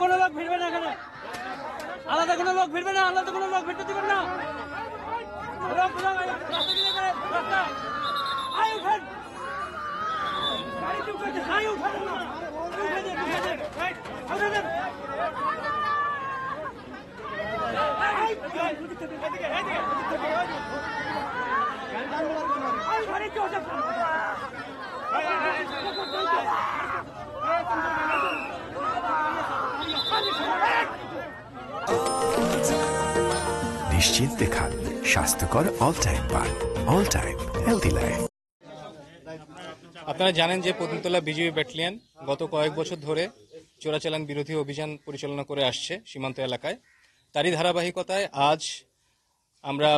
কোনো লোক ভিড়বে না এখানে, আলাদা কোনো লোক ভিড়বে না, আলাদা কোনো লোক ভিড়তে দিবেন না। নিশ্চিন্তে খান, স্বাস্থ্যকর অল টাইম পান, অল টাইম হেলদি লাইফ। আপনারা জানেন যে পতিনতলা বিজিবি ব্যাটালিয়ন গত কয়েক বছর ধরে চোরাচালান বিরোধী অভিযান পরিচালনা করে আসছে সীমান্ত এলাকায়। তারই ধারাবাহিকতায় আজ আমরা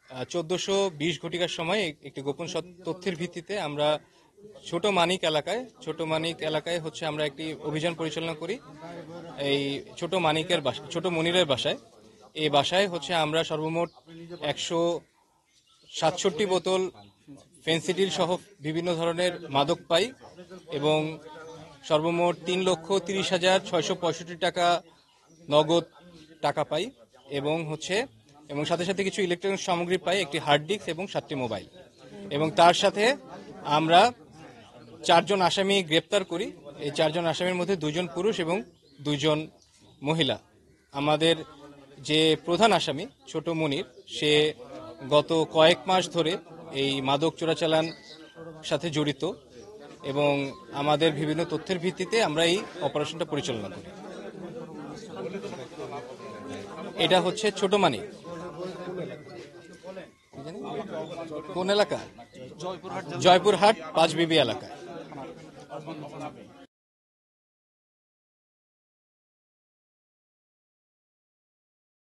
1420 ঘটিকার সময় একটি গোপন তথ্যের ভিত্তিতে আমরা ছোট মানিক এলাকায় হচ্ছে আমরা একটি অভিযান পরিচালনা করি। এই ছোট মনিরের বাসায়, এই বাসায় হচ্ছে আমরা সর্বমোট 167 বোতল ফেন্সিডিল সহ বিভিন্ন ধরনের মাদক পাই এবং সর্বমোট 3,30,665 টাকা নগদ টাকা পাই এবং সাথে সাথে কিছু ইলেকট্রনিক্স সামগ্রী পাই, একটি হার্ড ডিস্ক এবং 7টি মোবাইল। এবং তার সাথে আমরা 4 জন আসামি গ্রেপ্তার করি। এই 4 জন আসামির মধ্যে 2 জন পুরুষ এবং 2 জন মহিলা। আমাদের যে প্রধান আসামি ছোট মনির, সে গত কয়েক মাস ধরে এই মাদক চোরাচালান সাথে জড়িত এবং আমাদের বিভিন্ন তথ্যের ভিত্তিতে আমরা এই অপারেশনটা পরিচালনা করি। এটা হচ্ছে ছোট মানিক, কোন এলাকা? জয়পুরহাট 5 বিবি এলাকায়।